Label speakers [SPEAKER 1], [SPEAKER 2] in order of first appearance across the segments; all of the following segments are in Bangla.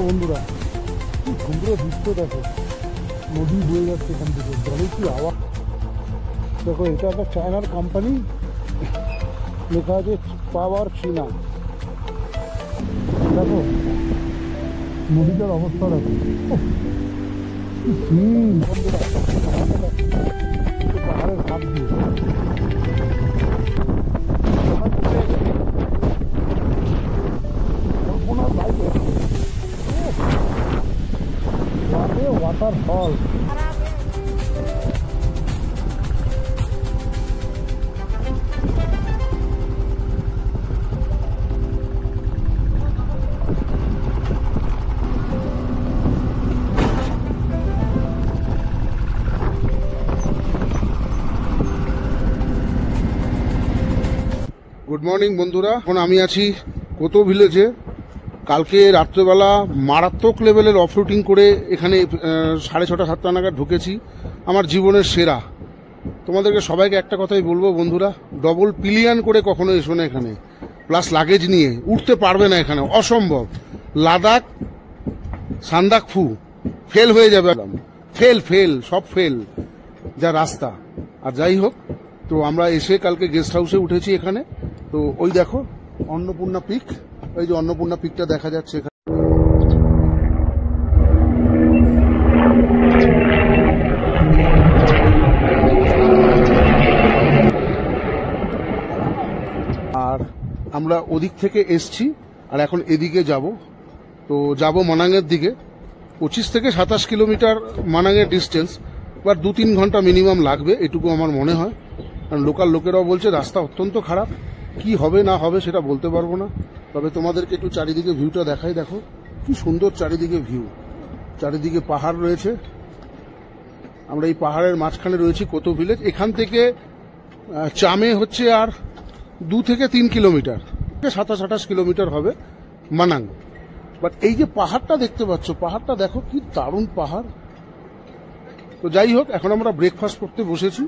[SPEAKER 1] বন্ধুরা, কি সুন্দর দৃশ্য দেখো, নদী বয়ে যাচ্ছে এখান থেকে, জলে কি আওয়াজ দেখো। এটা একটা চায়নার কোম্পানি, লেখা আছে পাওয়ার চীনা। দেখো নদীটার অবস্থা দেখো, বন্ধুরা পাহাড়ের ঘাট দিয়ে ওয়াটারফল।
[SPEAKER 2] গুড মর্নিং বন্ধুরা, এখন আমি আছি কোতো ভিলেজে। কালকে রাত্রেবেলা মারাত্মক লেভেলের অফরুটিং করে এখানে 6:30 7টা নাগাদ ঢুকেছি। আমার জীবনের সেরা। তোমাদেরকে সবাইকে একটা কথাই বলবো বন্ধুরা, ডবল পিলিয়ান করে কখনো এসো না এখানে, প্লাস লাগেজ নিয়ে উঠতে পারবে না, এখানে অসম্ভব। লাদাখ সান্দাকফু ফেল হয়ে যাবে, ফেল সব ফেল যা রাস্তা। আর যাই হোক, তো আমরা এসে কালকে গেস্ট হাউসে উঠেছি এখানে। তো ওই দেখো অন্নপূর্ণা পিক, ওই যে অন্নপূর্ণা পিকটা দেখা যাচ্ছে এখানে। আর আমরা ওদিক থেকে এসছি আর এখন এদিকে যাব। তো যাব মানাঙের দিকে। 25 থেকে 27 কিলোমিটার মানাঙের ডিস্টেন্স, এবার 2-3 ঘন্টা মিনিমাম লাগবে, এটুকু আমার মনে হয়। কারণ লোকাল লোকেরাও বলছে রাস্তা অত্যন্ত খারাপ, কি হবে না হবে সেটা বলতে পারবো না। তবে তোমাদেরকে একটু চারিদিকে ভিউটা দেখাই, দেখো কি সুন্দর চারিদিকে ভিউ, চারিদিকে পাহাড় রয়েছে। আমরা এই পাহাড়ের মাঝখানে রয়েছি কোতো ভিলেজ। এখান থেকে চামে হচ্ছে আর 2 থেকে 3 কিলোমিটার, 27-28 কিলোমিটার হবে মানাং। বাট এই যে পাহাড়টা দেখতে পাচ্ছ, পাহাড়টা দেখো কি দারুণ পাহাড়। তো যাই হোক, এখন আমরা ব্রেকফাস্ট করতে বসেছি।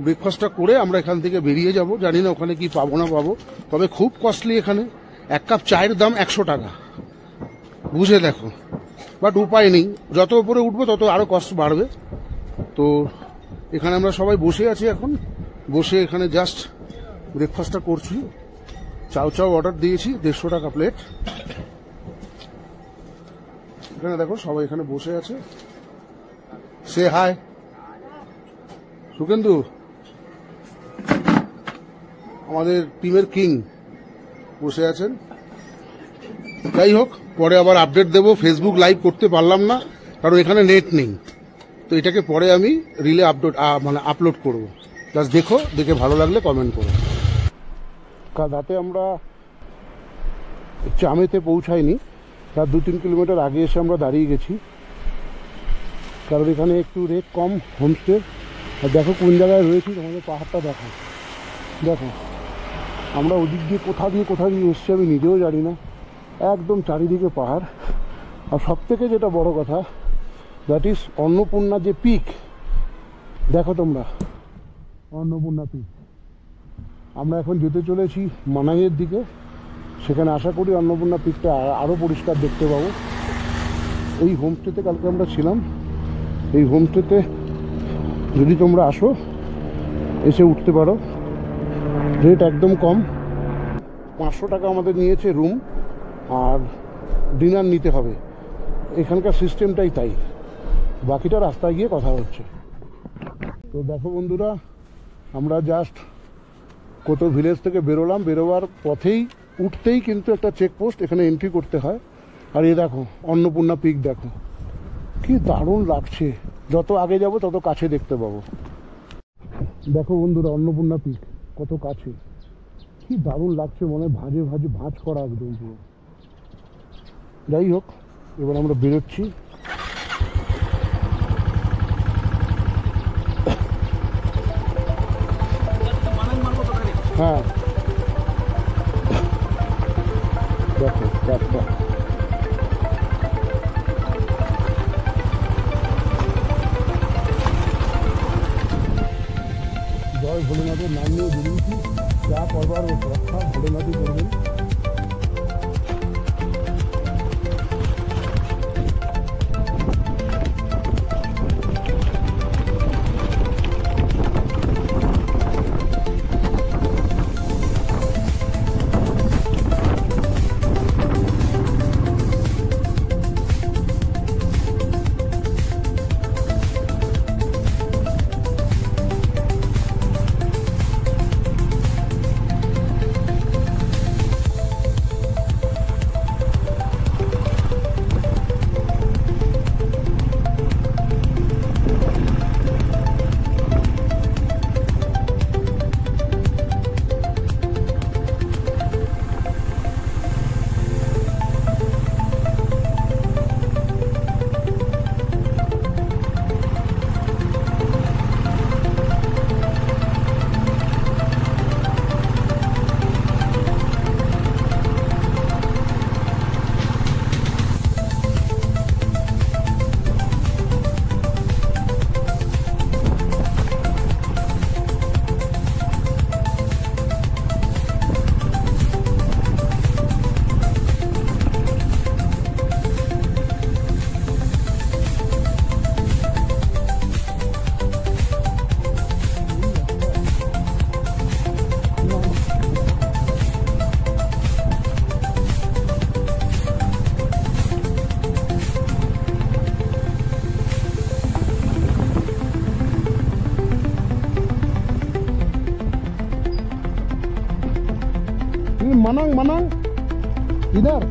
[SPEAKER 2] ব্রেকফাস্টটা করে আমরা এখান থেকে বেরিয়ে যাব। জানি না ওখানে কি পাবো না পাবো, তবে খুব কস্টলি এখানে। 1 কাপ চায়ের দাম 100 টাকা, বুঝে দেখো। বাট উপায় নেই, যত উপরে উঠবো তত আরো কষ্ট বাড়বে। তো এখানে আমরা সবাই বসে আছি এখন, বসে এখানে জাস্ট ব্রেকফাস্টটা করছি। চাও অর্ডার দিয়েছি, 150 টাকা প্লেট। এখানে দেখো সবাই এখানে বসে আছে। সে হাই সুকেন্দু, আমাদের টিমের কিং বসে আছেন। যাই হোক, পরে আবার আপডেট দেব। ফেসবুক লাইভ করতে পারলাম না কারণ এখানে নেট নেই, তো এটাকে পরে আমি রিলে আপলোড করব। জাস্ট দেখো, দেখে ভালো লাগলে কমেন্ট করো। কাল রাতে আমরা চামেতে পৌঁছাইনি, তার 2-3 কিলোমিটার আগে এসে আমরা দাঁড়িয়ে গেছি, কারণ এখানে একটু রেট কম হোমস্টে। আর দেখো কোন জায়গায় রয়েছি, তোমাদের পাহাড়টা দেখো। দেখো আমরা ওদিক দিয়ে কোথা দিয়ে এসছি আমি নিজেও জানি না, একদম চারিদিকে পাহাড়। আর সব থেকে যেটা বড় কথা, দ্যাট ইজ অন্নপূর্ণা যে পিক, দেখো তোমরা অন্নপূর্ণা পিক। আমরা এখন যেতে চলেছি মানাঙের দিকে, সেখানে আশা করি অন্নপূর্ণা পিকটা আরও পরিষ্কার দেখতে পাবো। এই হোমস্টেতে কালকে আমরা ছিলাম, এই হোমস্টেতে যদি তোমরা আসো এসে উঠতে পারো, রেট একদম কম। 500 টাকা আমাদের নিয়েছে রুম, আর ডিনার নিতে হবে। এখানকার সিস্টেমটাই তাই, বাকিটা রাস্তায় গিয়ে কথা হচ্ছে। তো দেখো বন্ধুরা, আমরা জাস্ট কোতো ভিলেজ থেকে বেরোলাম, বেরোবার পথেই উঠতেই কিন্তু একটা চেকপোস্ট, এখানে এন্ট্রি করতে হয়। আর এই দেখো অন্নপূর্ণা পিক, দেখো কি দারুণ লাগছে। যত আগে যাব তত কাছে দেখতে পাবো। দেখো বন্ধুরা অন্নপূর্ণা পিক কত কাছে, কি দারুণ লাগছে, মনে ভাঁজে ভাঁজ করা একদম পুরো। যাই হোক, এবার আমরা বেরোচ্ছি। হ্যাঁ দেখো রাস্তা, জয় ভোলেনাথের নাম নিয়ে বেরিয়েছি, যা করবার রক্ষা ভোলেনাথই করবেন। मनांग मनांग इधर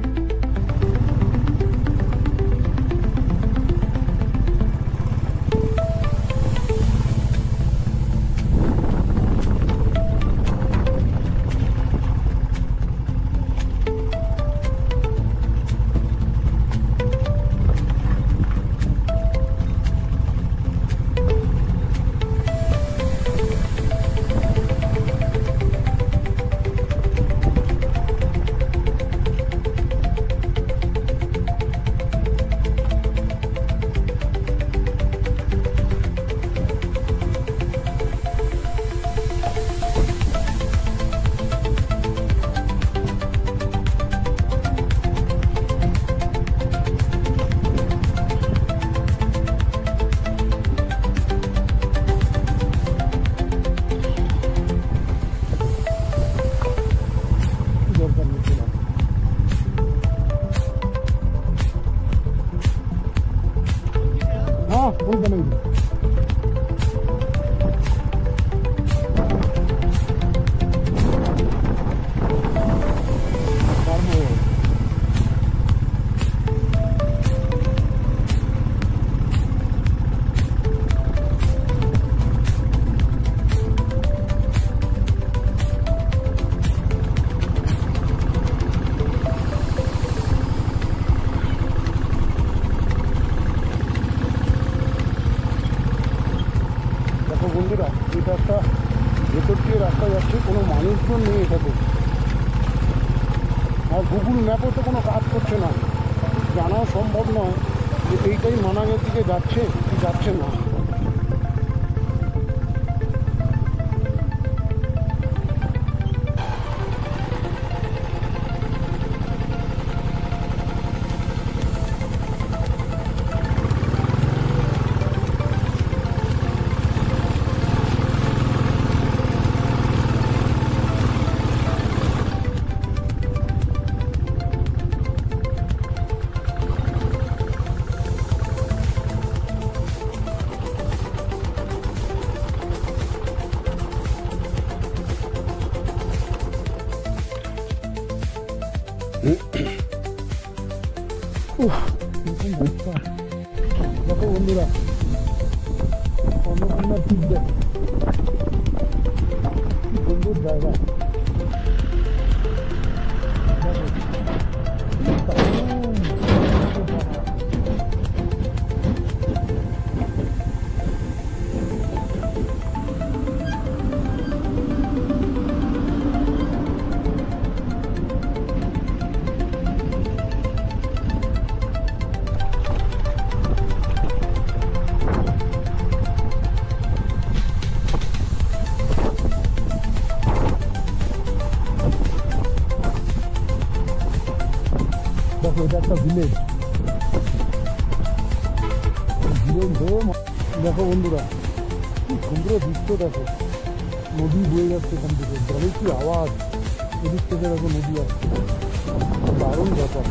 [SPEAKER 2] हाँ पुल बनेगी বন্ধুরা এটা একটা ভেতর দিয়ে রাস্তা যাচ্ছে কোনো মানুষজন নেই এটাতে আর গুগল ম্যাপও তো কোনো কাজ করছে না জানাও সম্ভব নয় যে এইটাই মানাঙের দিকে যাচ্ছে কি যাচ্ছে না দেখো বন্ধুরা অন্নপূর্ণা ঠিক দেয় কি সুন্দর জায়গা দেখো এটা একটা ভিলেজ হয়ে দেখো বন্ধুরা কি সুন্দর দৃশ্য দেখো নদী বয়ে যাচ্ছে এখান থেকে জলের কি আওয়াজ এদিক থেকে দেখো নদী আসছে দারুণ ব্যাপার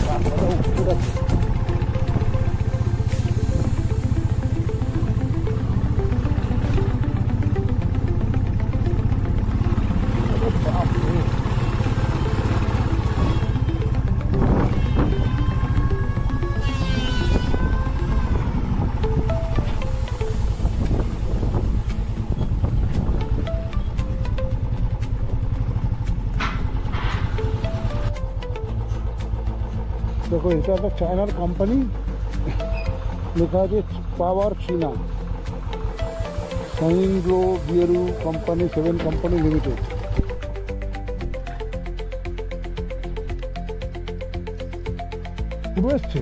[SPEAKER 2] রাস্তাটা উঠতে যাচ্ছে দেখো এটা একটা চায়নার কোম্পানি লেখা আছে পাওয়ার চীনা সাইনগ্লো বিয়েরু কোম্পানি 7 কোম্পানি লিমিটেড পুরো এসছে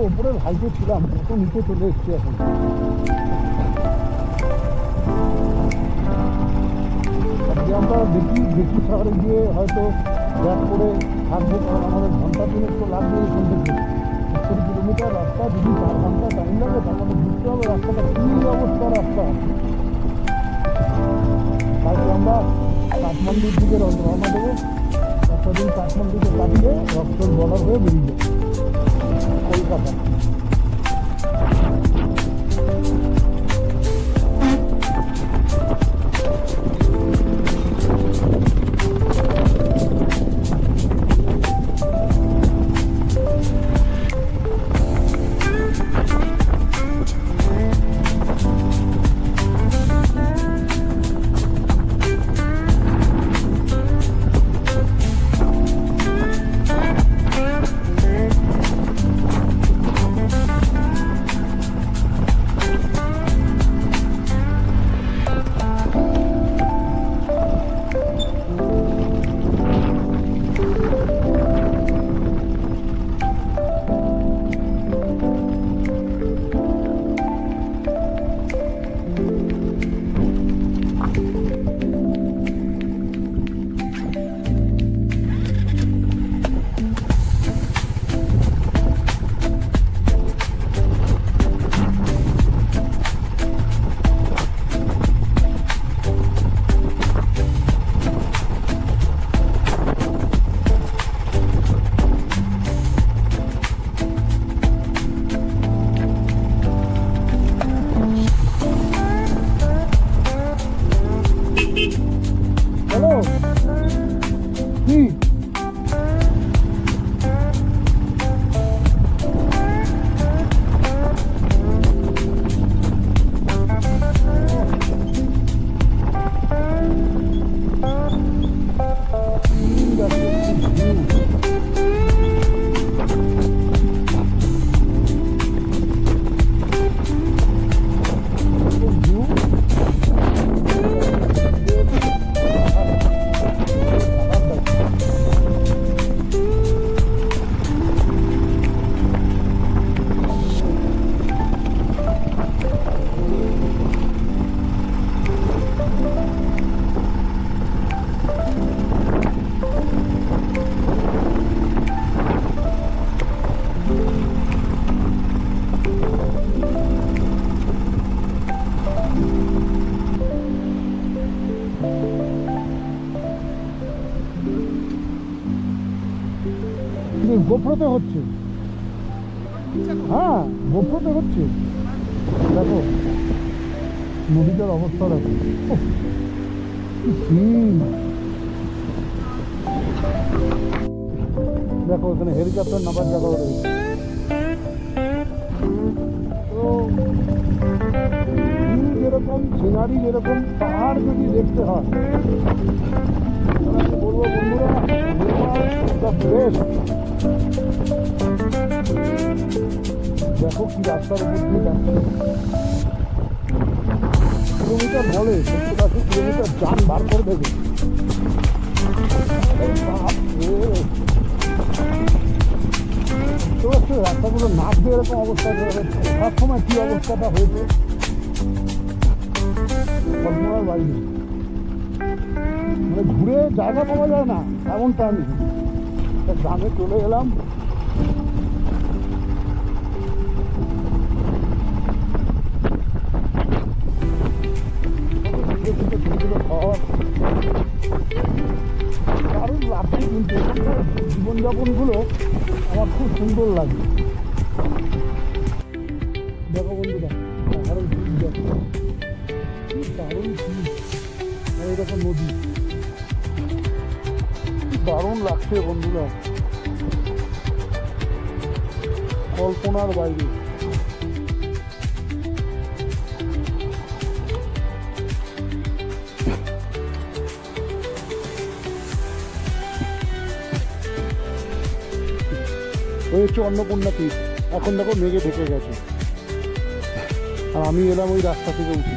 [SPEAKER 1] ওপরের হাইটে ছিলাম, কত নিচে চলে এসছি এখন। আজকে আমরা দেখি শহরে গিয়ে হয়তো ব্যাক করে থাকবো, কারণ আমাদের ঘন্টা তিনেক তো লাগবে এখান থেকে। 70 কিলোমিটার রাস্তা, যদি 4 ঘন্টা টাইম লাগে তার মানে বুঝতে হবে রাস্তাটা কী অবস্থা রাস্তা। কালকে আমরা কাঠমান্ডুর দিকে রওনা দেবো, একটা দিন কাঠমান্ডুকে কাটিয়ে রক্তর বর্ডার হয়ে বেরিয়ে যাবো কলকাতা। গোপ্রোতে হচ্ছে, হ্যাঁ গোপ্রোতে হচ্ছে। দেখো নদীটার অবস্থা দেখো, দেখো এখানে হেলিকপ্টার নামার জায়গা রয়েছে। তো যেরকম সিনারি, যেরকম পাহাড় যদি দেখতে হয়, বলবো বন্ধুরা বেস্ট। দেখো কি রাস্তার উপর দিয়ে যাচ্ছে, কিলোমিটার বলে 70-80 কিলোমিটার যান বার করে দেবে। তো রাস্তাগুলো নাচবে এরকম অবস্থা, সব সময় কি অবস্থাটা হয়েছে কল্পনার বাইরে। মানে ঘুরে জায়গা পাওয়া যায় না এমন টাইম। গ্রামে চলে এলাম, দারুণ লাগছে কিন্তু জীবনযাপনগুলো আমার খুব সুন্দর লাগে। দেখো বন্ধুরা দারুণ দারুণ এরকম নদী, দারুণ লাগছে বন্ধুরা, কল্পনার বাইরে। হয়েছে অন্নপূর্ণা তীর, এখন দেখো মেঘে ঢেকে গেছে, আর আমি এলাম ওই রাস্তা থেকে উঠে।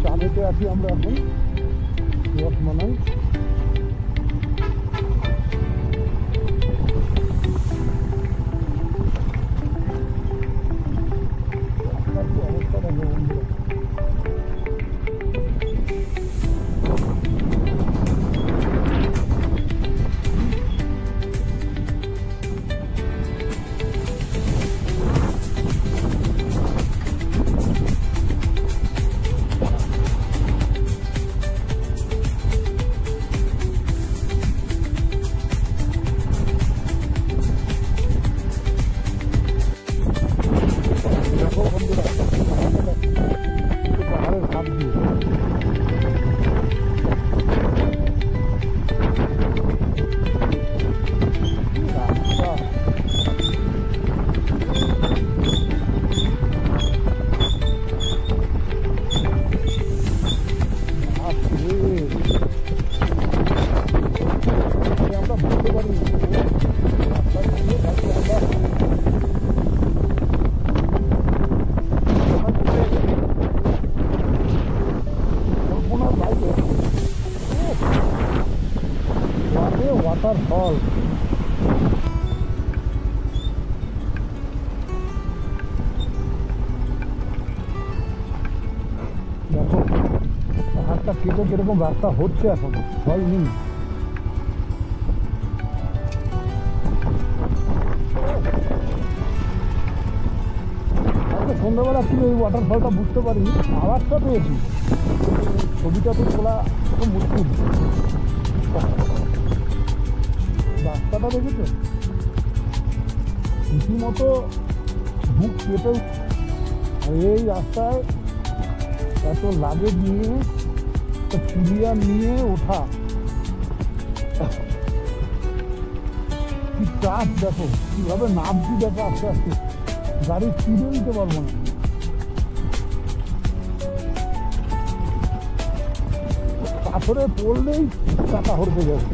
[SPEAKER 1] চাঁদেতে আছি আমরা এখন, রসমালাই। অবস্থা দেখো বন্ধুরা, দেখো বন্ধুরা পাহাড়ের হাত দিয়ে রাস্তা। আমরা বুঝতে পারি রাস্তা দিয়ে যাচ্ছি আমরা। কল্পনার বাইরে ওয়াটারফল। দেখো পাহাড়টা কেটে কিরকম রাস্তা হচ্ছে এখন, হয়নি। সন্ধ্যাবেলা ছিল এই ওয়াটারফলটা বুঝতে পারিনি, আওয়াজটা পেয়েছি, ছবিটা তো তোলা খুব মুশকিল। রাস্তাটা দেখেছো রীতিমতো বুক কেটে, আর এই রাস্তায় এত লাগেজ নিয়ে কুরিয়ার নিয়ে ওঠা, কি চাপ দেখো, কিভাবে নামছি দেখো আস্তে আস্তে, গাড়ি স্পিডও নিতে পারবো না। পাথরে পড়লেই চাকা হরকে যাবে।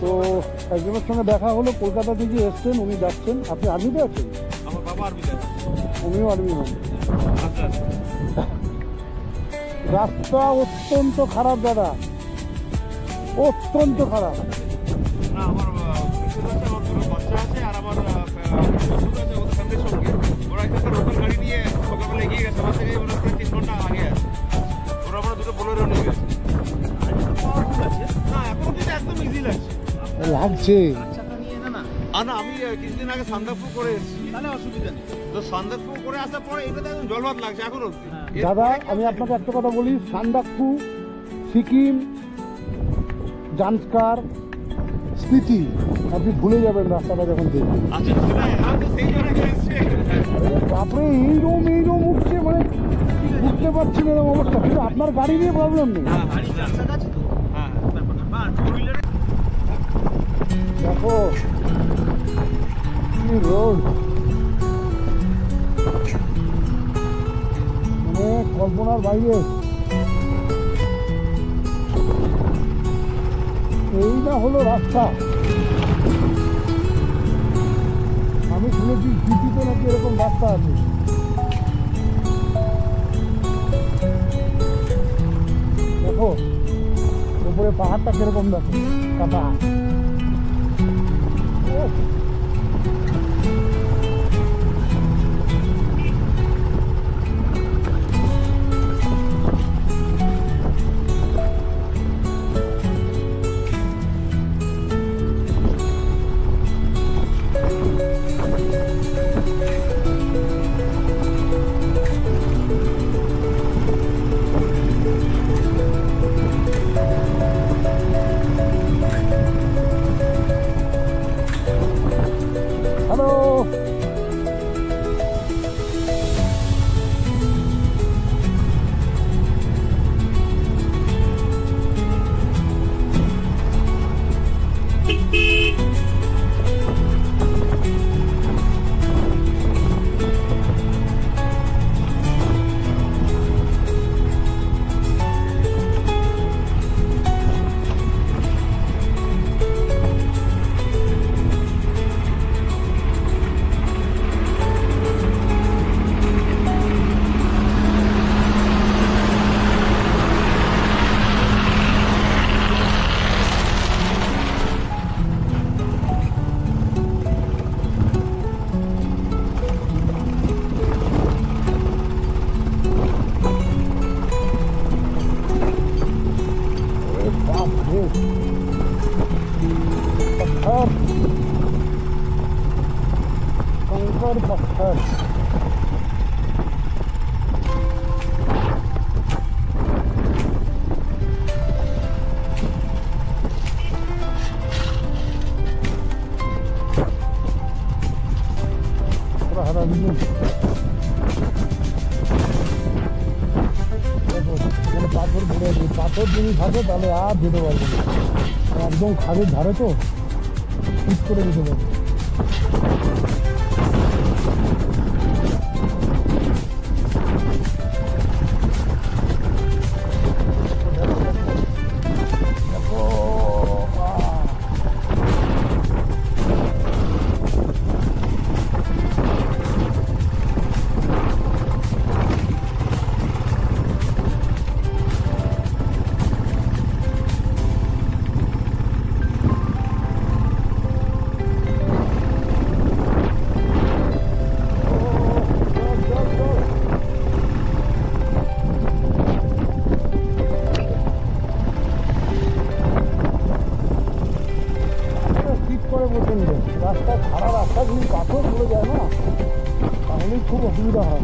[SPEAKER 1] তো একজনের সঙ্গে দেখা হলো, কলকাতা থেকে এসছেন, উনি যাচ্ছেন। আপনি আর্মিতে আছেন?
[SPEAKER 3] আমার বাবা আর্মিতে আছে।
[SPEAKER 1] উনিও আর্মি হন।
[SPEAKER 3] আচ্ছা আচ্ছা।
[SPEAKER 1] রাস্তা অত্যন্ত খারাপ দাদা, অত্যন্ত খারাপ।
[SPEAKER 3] না আমার মিসেস আছে, আমার দুটো বাচ্চা আছে, আর আমার বন্ধু আছে ওদের ফ্যামিলির সঙ্গে। ওরা একটা লোকাল গাড়ি নিয়ে সকালবেলা এগিয়ে গেছে, আমার থেকে ওরা প্রায় 3 ঘন্টা আগে আছে। ওরা আমরা দুটো বোলেরো নিয়ে গেছে। না এখন কিন্তু একদম ইজি লাগছে।
[SPEAKER 1] লাগছে
[SPEAKER 3] না আমি কিছুদিন আগে সান্দাকফু করে এসেছি, তাহলে অসুবিধা নেই। তো সান্দাকফু করে আসার পরে এটাতে একদম জলভাত লাগছে এখন অবধি।
[SPEAKER 1] দাদা আমি আপনাকে একটা কথা বলি, সান্দাকফু, সিকিম, জান্সকার, স্পিতি আপনি ভুলে যাবেন রাস্তাটা যখন দেখবেন।
[SPEAKER 3] আচ্ছা তো সেই জন্য এসেছি।
[SPEAKER 1] বাপরে এইরকম উঠছে, মানে উঠতে পারছি না এরকম অবস্থা। কিন্তু আপনার গাড়ি নিয়ে প্রবলেম নেই। দেখো কি রোড, মানে কল্পনার বাইরে। এই না হলো রাস্তা। আমি শুনেছি সিটিতে নাকি এরকম রাস্তা আছে। দেখো উপরে পাহাড়টা কিরকম, দেখো কাটা। बाप रे पत्थर कंकर पत्थर हरा लीजिए পাথর ভরে আছে পাথর যদি থাকে তাহলে আর যেতে পারবে না একদম খাদের ধারে তো ঠিক করে দিতে পারবে রাস্তা খারাপ রাস্তা যদি পাথর পড়ে যায় না তাহলেই খুব অসুবিধা হয়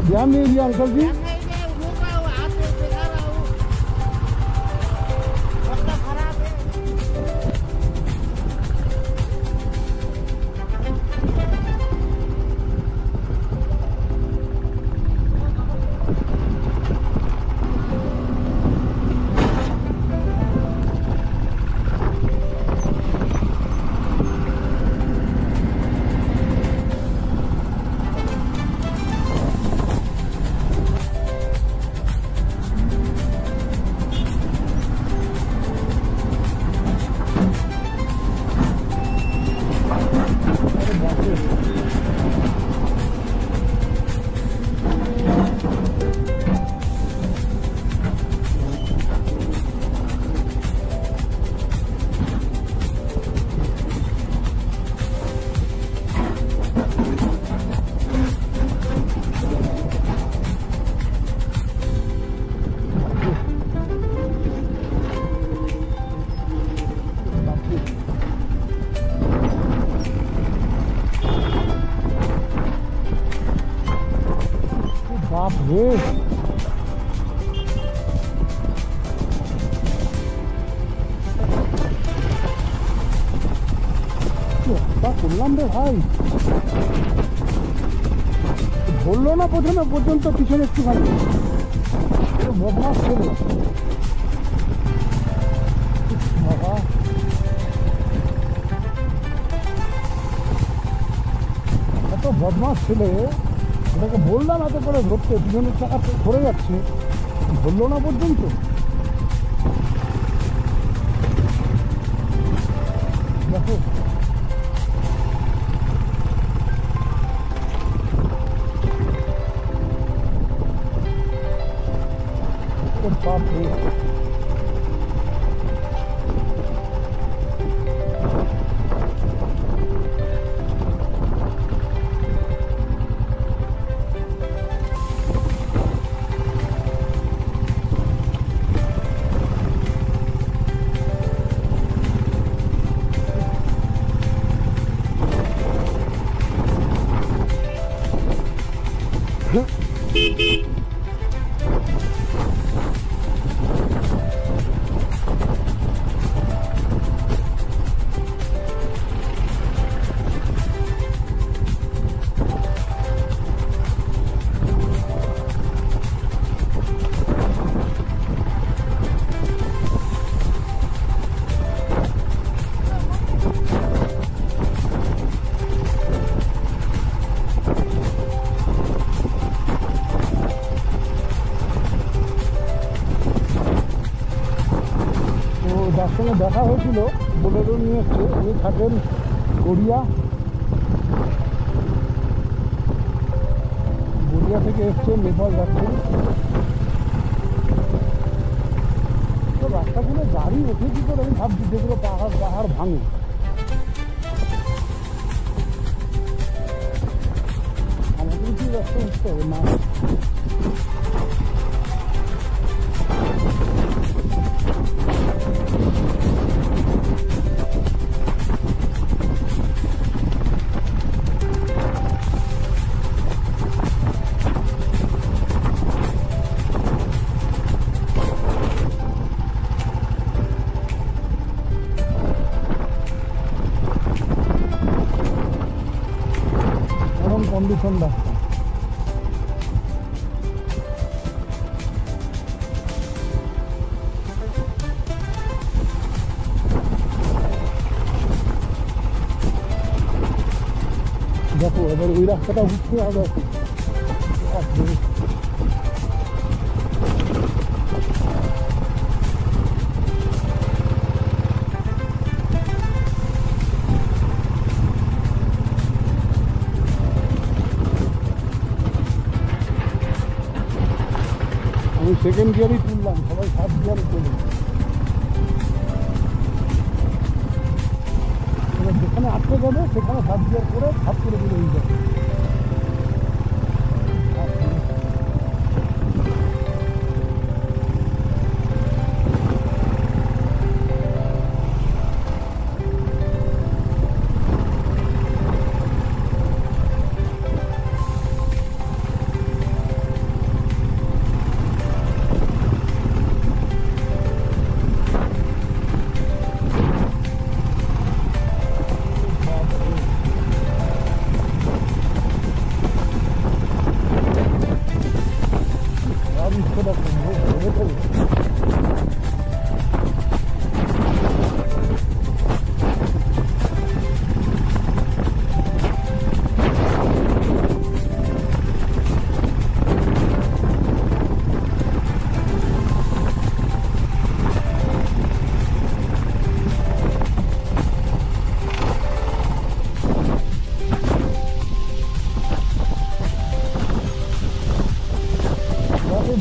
[SPEAKER 1] ध्यान नहीं दिया अंकल जी बाप रे করলাম রে ভাই বললো না প্রথমে পর্যন্ত পিছনে একটুখানি বদমাস ছেলে বাবা এত বদমাস ছেলে ওটাকে বললাম এত করে ধরতে পিছনের চাকা ধরে যাচ্ছে ধরলো না পর্যন্ত দেখো बाप रे
[SPEAKER 2] সঙ্গে দেখা হয়েছিল, বোলেরো নিয়ে এসছে, উনি থাকেন গড়িয়া থেকে এসছে, নেপাল যাচ্ছেন। তো রাস্তাগুলো গাড়ি ওঠে কি করে আমি ভাবছি, যেগুলো পাহাড় পাহাড় ভাঙে। আমাদের কি রাস্তা উঠতে হবে না? কন্ডিশন রাস্তা। দেখো এবার ওই রাস্তাটা উঠতে হবে। আমি সেকেন্ড গিয়ারই তুললাম, সবাই ফার্স্ট গিয়ারে চলে। এবার যেখানে আটকে যাবে সেখানে ফার্স্ট গিয়ার করে হাত করে দিলে হয়ে যাবে।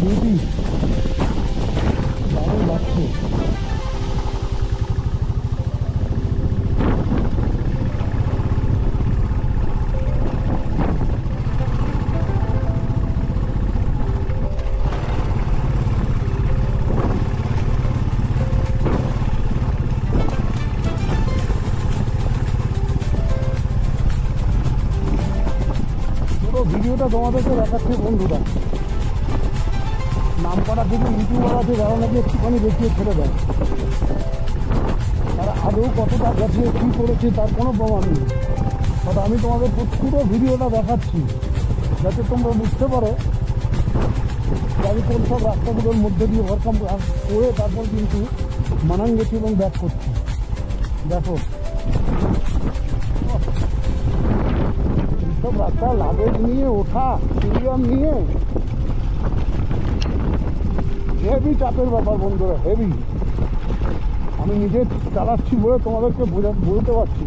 [SPEAKER 2] বিউটি দারুণ লাগছে। পুরো ভিডিওটা তোমাদেরকে দেখাচ্ছে বন্ধুরা। নাম করা কিছু ইউটিউবার আছে যারা নাকি একটুখানি দেখিয়ে ছেড়ে দেয়, তারা আদৌ কতটা গেছে কী করেছে তার কোনো প্রমাণ নেই। তবে আমি তোমাদের পুরো ভিডিওটা দেখাচ্ছি যাতে তোমরা বুঝতে পারো যে আমি কোন সব রাস্তাগুলোর মধ্যে দিয়ে ওভারকাম করে তারপর কিন্তু মানাং গেছি এবং ব্যাক করছি। দেখো এইসব রাস্তা লাগেজ নিয়ে ওঠা, সিরিয়াম নিয়ে হেভি চাপের ব্যাপার বন্ধুরা, হেভি। আমি নিজে চালাচ্ছি বলে তোমাদেরকে বলতে পারছি।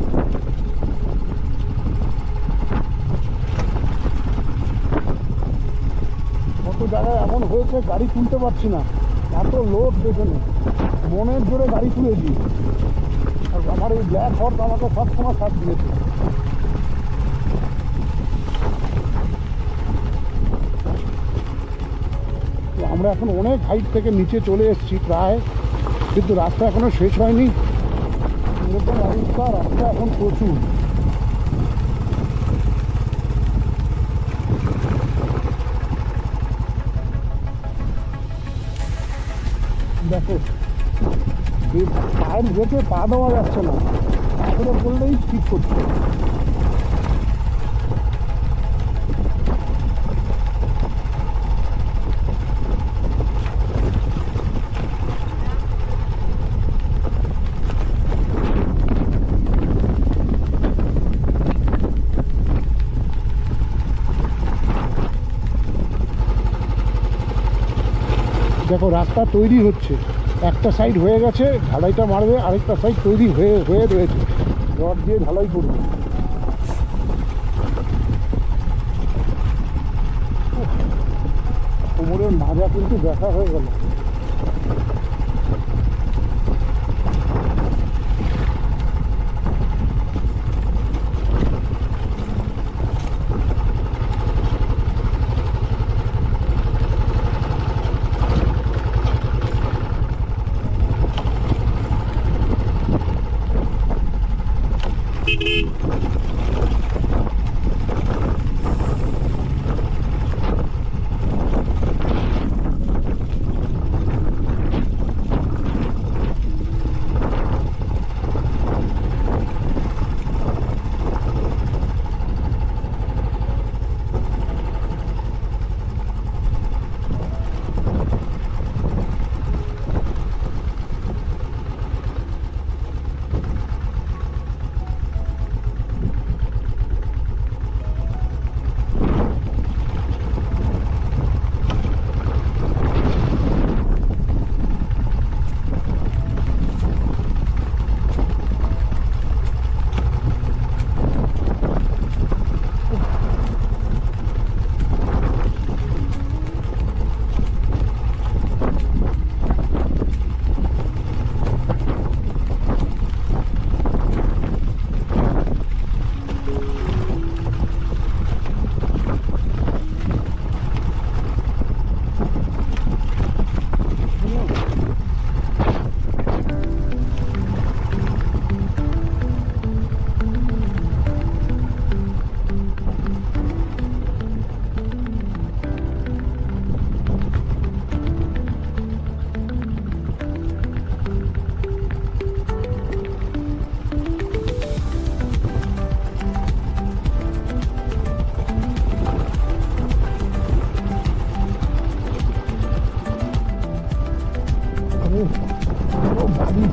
[SPEAKER 2] কত জায়গায় এমন হয়েছে গাড়ি তুলতে পারছি না, এত লোড পেছনে, মনের জোরে গাড়ি তুলেছি। আর আমার এই ব্ল্যাক হর্স আমাকে সবসময় সাথ দিয়েছে। আমরা এখন অনেক হাইট থেকে নিচে চলে এসেছি প্রায়, কিন্তু রাস্তা এখনো শেষ হয়নি। এরকম অবস্থা, রাস্তা এখন প্রচুর। দেখো পায়ের ভেতরে পা দেওয়া যাচ্ছে না, তারপরে বললেই ঠিক করছে। দেখো রাস্তা তৈরি হচ্ছে, একটা সাইড হয়ে গেছে, ঢালাইটা মারবে, আরেকটা সাইড তৈরি হয়ে হয়ে রয়েছে, রড দিয়ে ঢালাই করবে। কোমরের মাজা কিন্তু ব্যথা হয়ে গেল।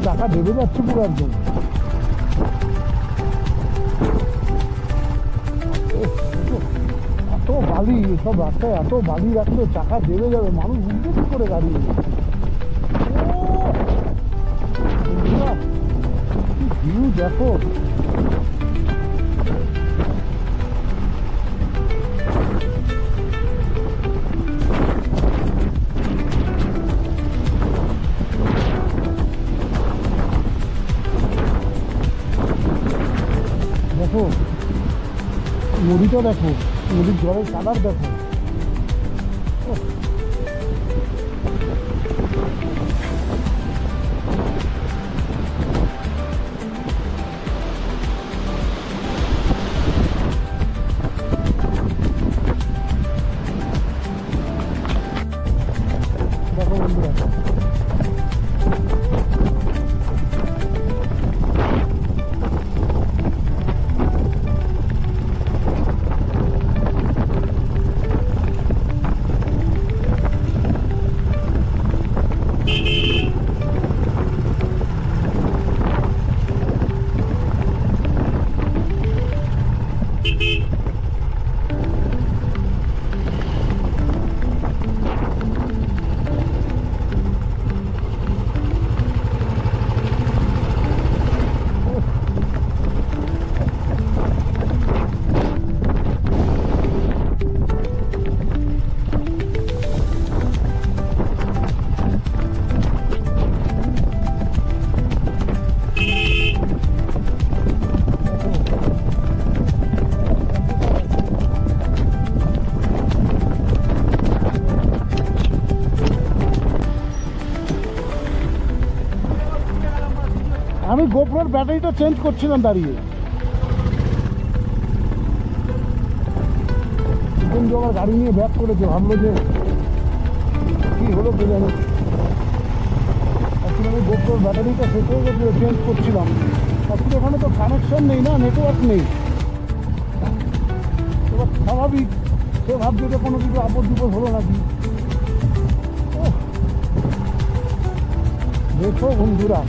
[SPEAKER 2] চাকা ঢেকে যাচ্ছে পুরো একদম। এত বালি, সব রাস্তায় এত বালি রাখলে চাকা ঢেকে যাবে, মানুষ বুঝবে কি করে গাড়ি। ভিউ দেখো, দেখো নদীটা, দেখো নদীর জলের কালার দেখো। দেখো বন্ধুরা, আমি গোপ্রোর ব্যাটারিটা চেঞ্জ করছিলাম দাঁড়িয়ে। কিন্তু আমার গাড়ি নিয়ে ব্যাক করেছে, ভাবলো যে কি হলো কে জানে। আসলে আমি গোপ্রোর ব্যাটারিটা শেষ হয়ে গেছিল, চেঞ্জ করছিলাম। আসলে এখানে তো কানেকশন নেই না, নেটওয়ার্ক নেই। এবার স্বাভাবিক সে ভাবছে যে কোনো কিছু আপদ বিপদ হলো নাকি। দেখো বন্ধুরা,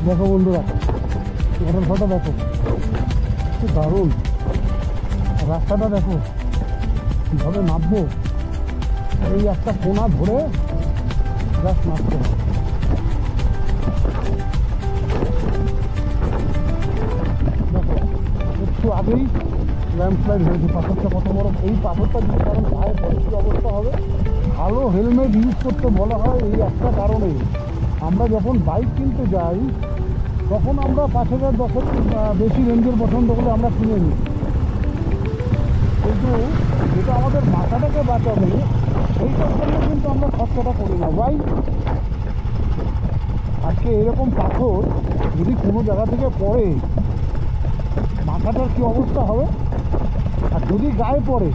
[SPEAKER 1] দেখো বন্ধুরা, ওয়াটারফলটা দেখো, কি দারুণ। রাস্তাটা দেখো কীভাবে নামবো, এই একটা কোনা ধরে জাস্ট নামতে হবে। দেখো একটু আগেই ল্যান্ডস্লাইড হয়েছে, পাথরটা কত বড়। এই পাথরটা যদি কারণ গায়ে পড়ে কী অবস্থা হবে। ভালো হেলমেট ইউজ করতে বলা হয় এই একটা কারণেই। আমরা যখন বাইক কিনতে যাই তখন আমরা 5,000-10,000 বেশি রেঞ্জের পছন্দ করে আমরা কিনে নিই, কিন্তু যেটা আমাদের মাথাটাকে বাঁচাবে সেইটার জন্য কিন্তু আমরা খরচাটা করি না। ভাই আজকে এরকম পাথর যদি কোনো জায়গা থেকে পড়ে মাথাটার কী অবস্থা হবে, আর যদি গায়ে পড়ে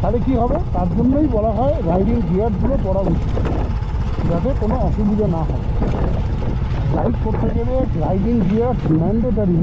[SPEAKER 1] তাহলে কী হবে। তার জন্যই বলা হয় রাইডিং গিয়ারগুলো পরা উচিত, যাতে কোনো অসুবিধা না হয়। রাইড করতে গেলে রাইডিং গিয়ার ম্যান্ডেটারি।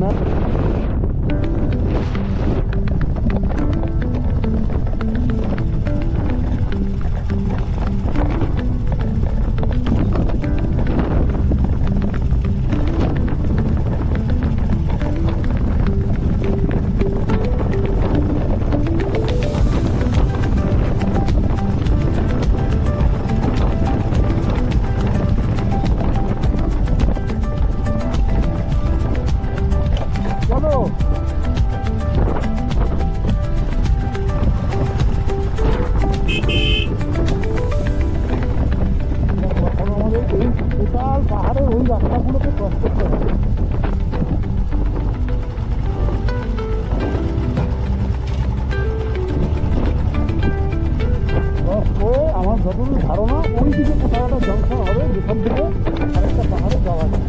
[SPEAKER 1] যতদূর ধারণা ওই দিকে কোথাও একটা জংশন হবে যেখান থেকে আরেকটা পাহাড়ে যাওয়া যায়।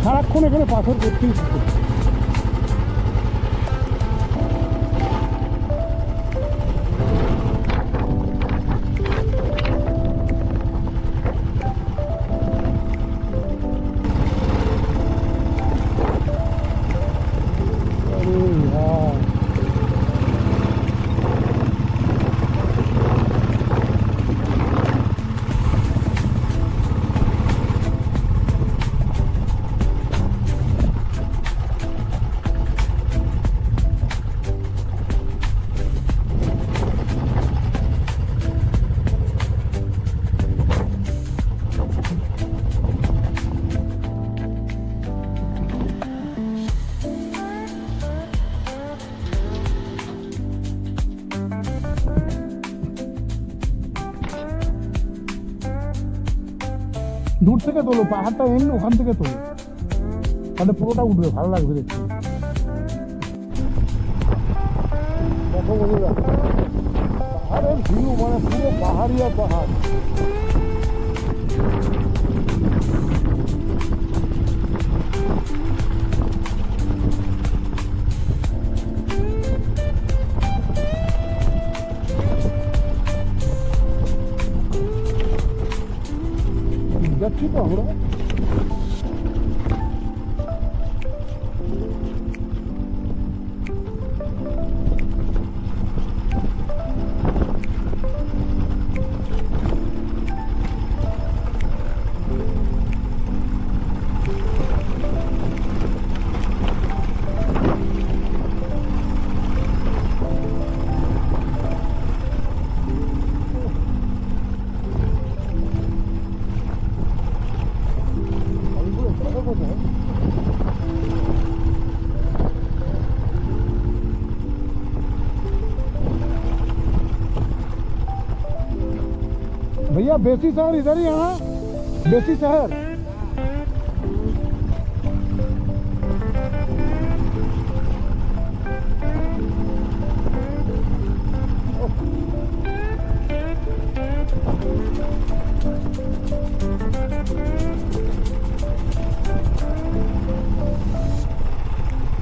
[SPEAKER 1] সারাক্ষণ এখানে পাথর করতেই থাকে। দূর থেকে তোলো, পাহাড়টা এন ওখান থেকে তোলো, তাহলে পুরোটা উঠবে, ভালো লাগবে দেখতে। দেখো বন্ধুরা, পাহাড়ের ভিউ মানে পুরো পাহাড়ি আর পাহাড়। যাচ্ছি তো আমরা। भैया बेसी शहर इधर ही है ना, बेसी शहर।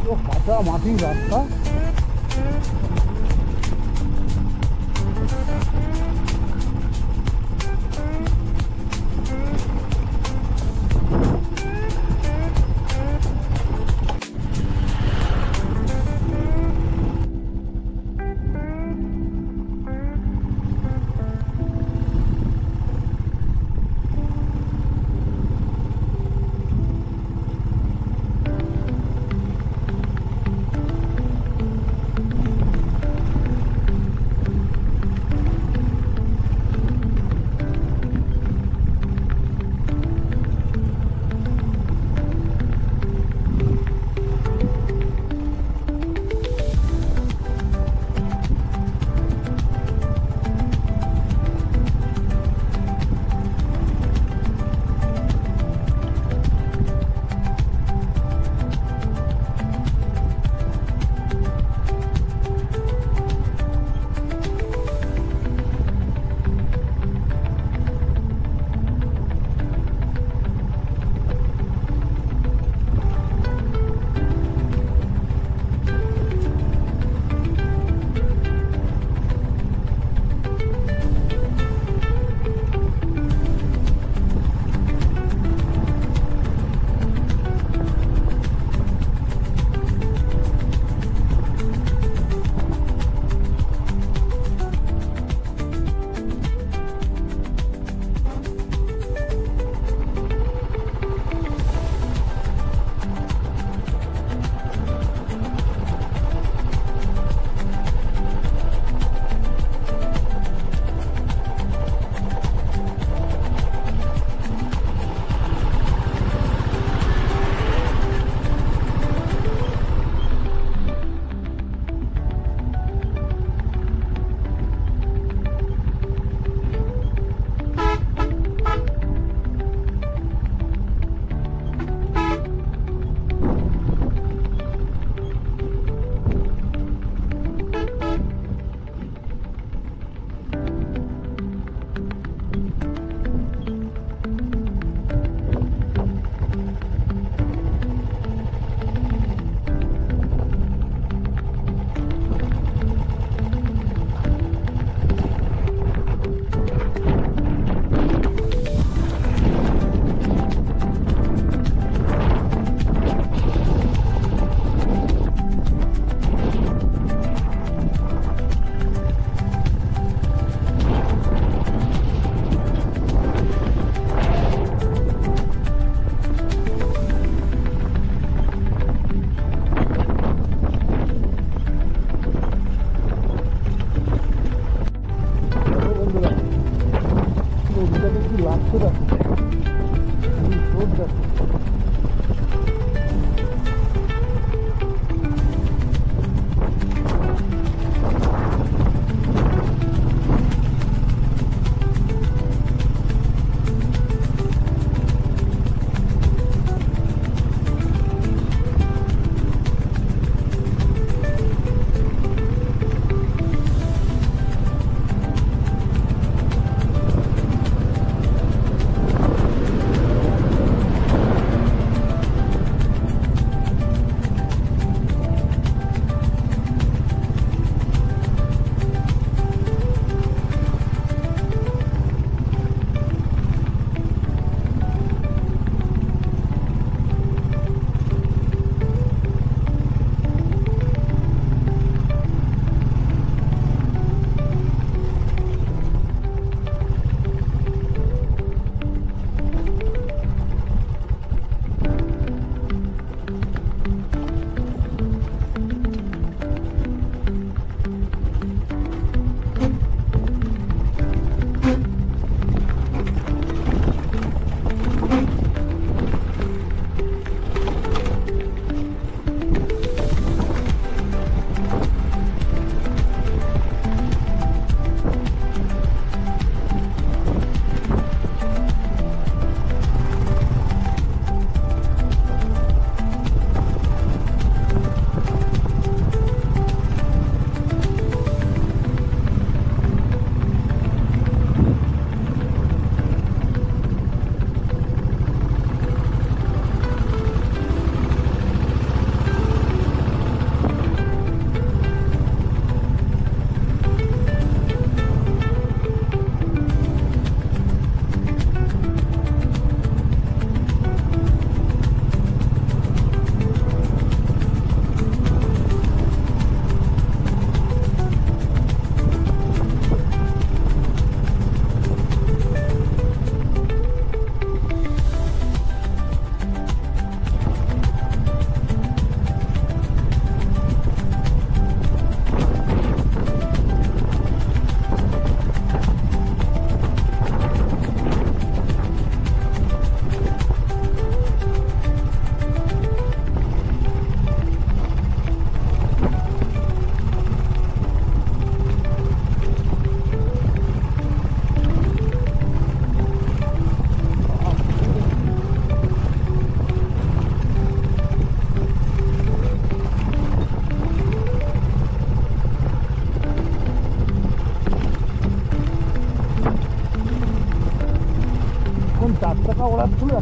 [SPEAKER 1] वो काचा माटी रास्ता।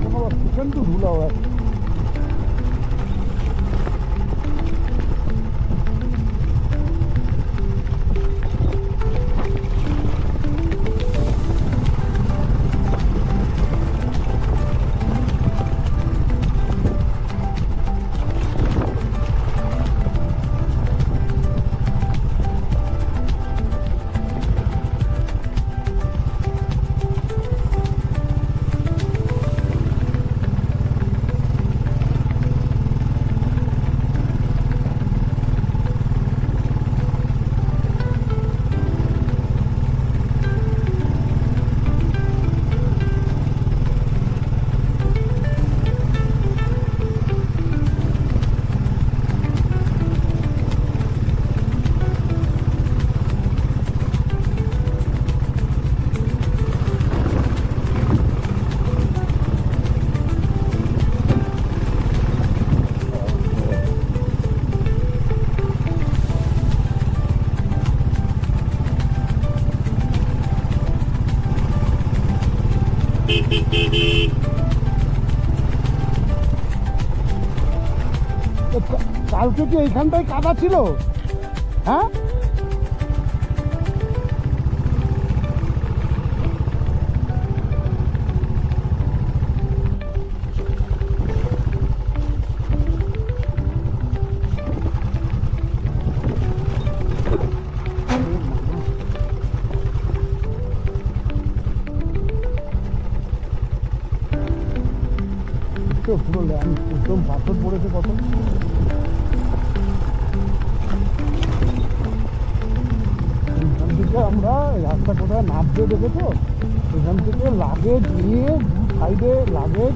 [SPEAKER 1] এখন আবার প্রচণ্ড ধুলা হয়। কালকে কি এইখানটায় কাদা ছিল? হ্যাঁ, পুরো ল্যান্ড একদম পাথর পড়েছে কত। এখান থেকে আমরা রাস্তা কোথায় নামতে দেখেছো, এখান থেকে লাগেজ নিয়ে দু সাইডে লাগেজ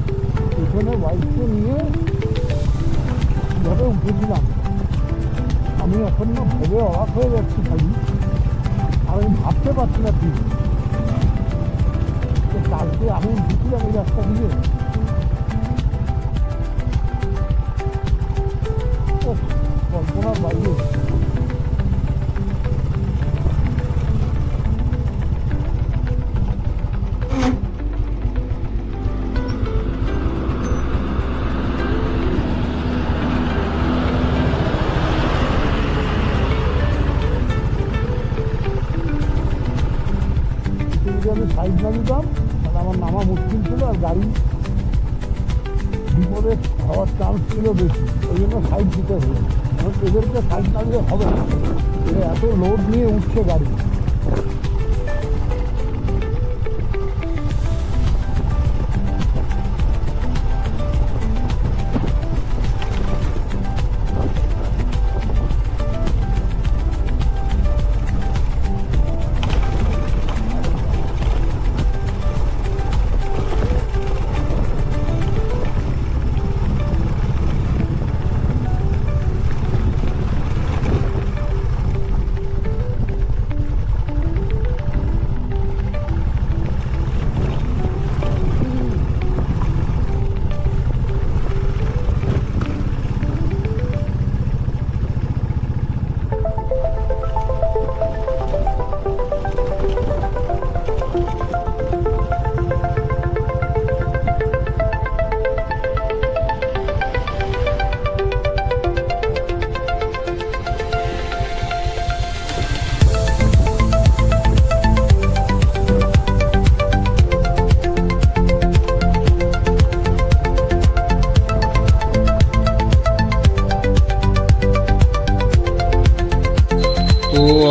[SPEAKER 1] এখানে বাইককে নিয়ে কীভাবে উঠেছিলাম আমি এখন না ভেবে অবাক হয়ে যাচ্ছি খালি। আর আমি ভাবতে পারছি না ঠিক কালকে আমি উঠেছিলাম এই রাস্তা দিয়ে। কল্পনার বাইরে। যদি আমি সাইড না দিতাম তাহলে আমার নামা মুশকিল ছিল, আর গাড়ি বিপদে হওয়ার চান্স ছিল বেশি, ওই জন্য সাইড দিতে হলো। এদেরকে সাইড না দিলে হবে না, এত লোড নিয়ে উঠছে গাড়ি।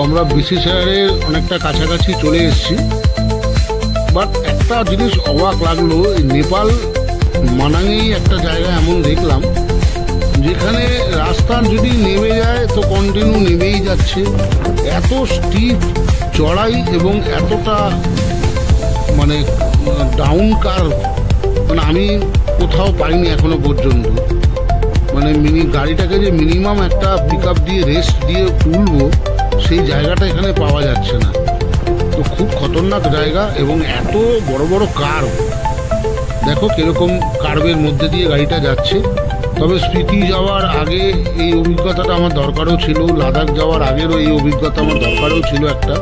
[SPEAKER 2] আমরা বিসি শহরের অনেকটা কাছাকাছি চলে এসেছি। বাট একটা জিনিস অবাক লাগলো, এই নেপাল মানাঙেই একটা জায়গা এমন দেখলাম যেখানে রাস্তা যদি নেমে যায় তো কন্টিনিউ নেমেই যাচ্ছে। এত স্টিপ চড়াই এবং এতটা মানে ডাউন কার্ভ মানে আমি কোথাও পাইনি এখনো পর্যন্ত। মানে গাড়িটাকে যে মিনিমাম একটা পিক আপ দিয়ে রেস্ট দিয়ে তুলবো সেই জায়গাটা এখানে পাওয়া যাচ্ছে না। তো খুব খতরনাক জায়গা এবং এত বড় বড় কার্ভ, দেখো কিরকম কার্ভের মধ্যে দিয়ে গাড়িটা যাচ্ছে। তবে স্পিতি যাওয়ার আগে এই অভিজ্ঞতাটা আমার দরকারও ছিল, লাদাখ যাওয়ার আগেরও এই অভিজ্ঞতা আমার দরকারও ছিল একটা,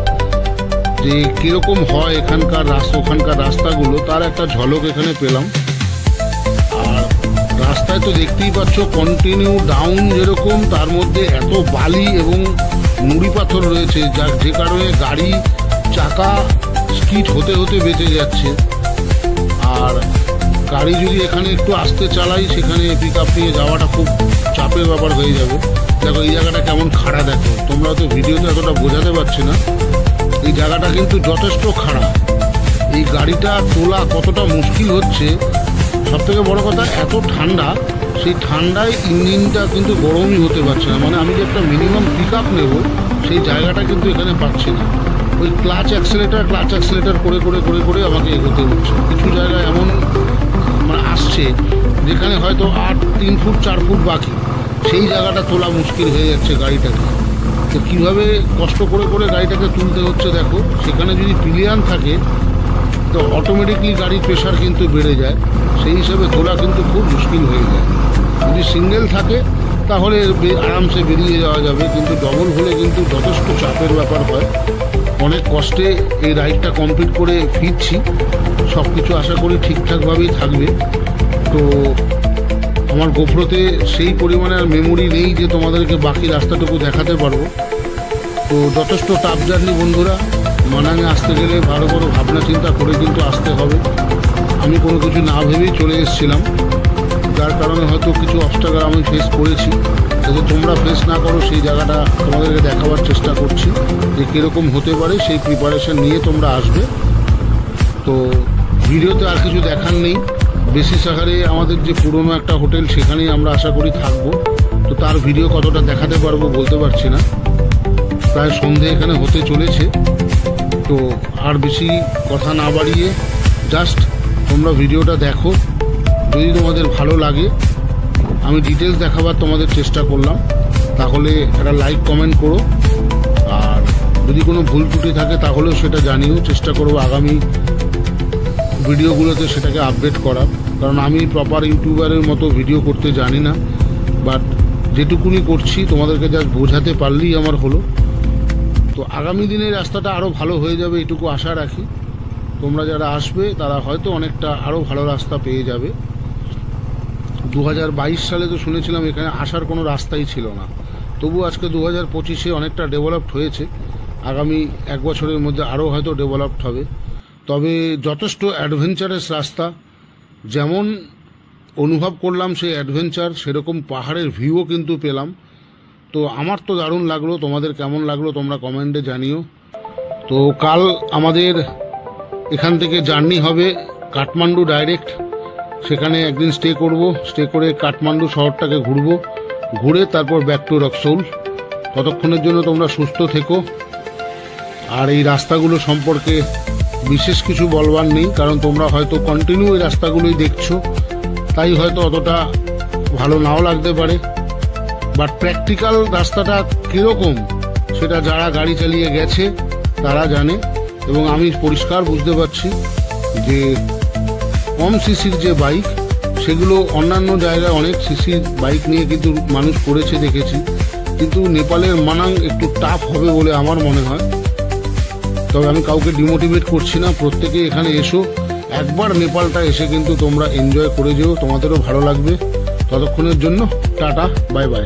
[SPEAKER 2] যে কীরকম হয় এখানকার রাস্তা ওখানকার রাস্তাগুলো, তার একটা ঝলক এখানে পেলাম। রাস্তায় তো দেখতেই পাচ্ছ কন্টিনিউ ডাউন যেরকম, তার মধ্যে এত বালি এবং নুড়ি পাথর রয়েছে যে কারণে গাড়ি চাকা স্কিড হতে হতে বেঁচে যাচ্ছে। আর গাড়ি যদি এখানে একটু আস্তে চালাই সেখানে পিক আপ নিয়ে যাওয়াটা খুব চাপের ব্যাপার হয়ে যাবে। দেখো এই জায়গাটা কেমন খাড়া, দেখো তোমরা তো ভিডিওতে এতটা বোঝাতে পারছি না, এই জায়গাটা কিন্তু যথেষ্ট খাড়া। এই গাড়িটা তোলা কতটা মুশকিল হচ্ছে, সব থেকে বড় কথা এত ঠান্ডা, সেই ঠান্ডায় ইঞ্জিনটা কিন্তু গরমই হতে পারছে না। মানে আমি যে একটা মিনিমাম পিক আপ নেবো সেই জায়গাটা কিন্তু এখানে পাচ্ছি না। ওই ক্লাচ অ্যাক্সেলেটার করে করে করে করে আমাকে এগোতে হচ্ছে। কিছু জায়গায় এমন মানে আসছে যেখানে হয়তো 3 ফুট 4 ফুট বাকি, সেই জায়গাটা তোলা মুশকিল হয়ে যাচ্ছে গাড়িটাকে। তো কীভাবে কষ্ট করে করে গাড়িটাকে তুলতে হচ্ছে দেখো। সেখানে যদি পিলিয়ান থাকে তো অটোমেটিকলি গাড়ির প্রেশার কিন্তু বেড়ে যায়, সেই হিসাবে তোলা কিন্তু খুব মুশকিল হয়ে যায়। যদি সিঙ্গেল থাকে তাহলে আরামসে বেরিয়ে যাওয়া যাবে, কিন্তু ডবল হলে কিন্তু যথেষ্ট চাপের ব্যাপার হয়। অনেক কষ্টে এই রাইডটা কমপ্লিট করে ফিরছি, সব কিছু আশা করি ঠিকঠাকভাবেই থাকবে। তো আমার গোপ্রোতে সেই পরিমাণে আর মেমোরি নেই যে তোমাদেরকে বাকি রাস্তাটুকু দেখাতে পারবো। তো যথেষ্ট টাফ জার্নি বন্ধুরা। মানাঙে আসতে গেলে ভালো বড় ভাবনা চিন্তা করে কিন্তু আসতে হবে। আমি কোনো কিছু না ভেবেই চলে এসেছিলাম, যার কারণে হয়তো কিছু অবস্ট্রাগল আমি ফেস করেছি। যাতে তোমরা ফেস না করো সেই জায়গাটা তোমাদেরকে দেখাবার চেষ্টা করছি যে কীরকম হতে পারে, সেই প্রিপারেশান নিয়ে তোমরা আসবে। তো ভিডিওতে আর কিছু দেখার নেই। বেশি সাহারে আমাদের যে পুরনো একটা হোটেল, সেখানেই আমরা আশা করি থাকবো। তো তার ভিডিও কতটা দেখাতে পারবো বলতে পারছি না। প্রায় সন্ধে এখানে হতে চলেছে। তো আর বেশি কথা না বাড়িয়ে জাস্ট তোমরা ভিডিওটা দেখো। যদি তোমাদের ভালো লাগে, আমি ডিটেলস দেখাবার তোমাদের চেষ্টা করলাম, তাহলে একটা লাইক কমেন্ট করো। আর যদি কোনো ভুল ত্রুটি থাকে তাহলেও সেটা জানিও, চেষ্টা করবো আগামী ভিডিওগুলোতে সেটাকে আপডেট করার। কারণ আমি প্রপার ইউটিউবারের মতো ভিডিও করতে জানি না, বাট যেটুকুনি করছি তোমাদেরকে জাস্ট বোঝাতে পারলেই আমার হলো। তো আগামী দিনে রাস্তাটা আরও ভালো হয়ে যাবে এটুকু আশা রাখি। তোমরা যারা আসবে তারা হয়তো অনেকটা আরও ভালো রাস্তা পেয়ে যাবে। 2022 সালে তো শুনেছিলাম এখানে আসার কোনো রাস্তাই ছিল না, তবু আজকে 2025-এ অনেকটা ডেভেলপড হয়েছে। আগামী 1 বছরের মধ্যে আরও হয়তো ডেভেলপড হবে। তবে যথেষ্ট অ্যাডভেঞ্চারাস রাস্তা, যেমন অনুভব করলাম সেই অ্যাডভেঞ্চার, সেরকম পাহাড়ের ভিউও কিন্তু পেলাম। তো আমার তো দারুণ লাগলো, তোমাদের কেমন লাগলো তোমরা কমেন্টে জানিও। তো কাল আমাদের এখান থেকে জার্নি হবে কাঠমান্ডু ডাইরেক্ট। সেখানে একদিন স্টে করব, স্টে করে কাঠমান্ডু শহরটাকে ঘুরবো, ঘুরে তারপর ব্যাক টু রক্সৌল। ততক্ষণের জন্য তোমরা সুস্থ থেকো। আর এই রাস্তাগুলো সম্পর্কে বিশেষ কিছু বলবার নেই, কারণ তোমরা হয়তো কন্টিনিউ এই রাস্তাগুলোই দেখছো, তাই হয়তো অতটা ভালো নাও লাগতে পারে। বাট প্র্যাকটিক্যাল রাস্তাটা কীরকম সেটা যারা গাড়ি চালিয়ে গেছে তারা জানে। এবং আমি পরিষ্কার বুঝতে পারছি যে কম সিসির যে বাইক, সেগুলো অন্যান্য জায়গায় অনেক সিসির বাইক নিয়ে কিন্তু মানুষ করেছে দেখেছি, কিন্তু নেপালের মানাং একটু টাফ হবে বলে আমার মনে হয়। তবে আমি কাউকে ডিমোটিভেট করছি না, প্রত্যেকে এখানে এসো, একবার নেপালটা এসে কিন্তু তোমরা এনজয় করে যেও, তোমাদেরও ভালো লাগবে। ততক্ষণের জন্য টাটা, বাই বাই।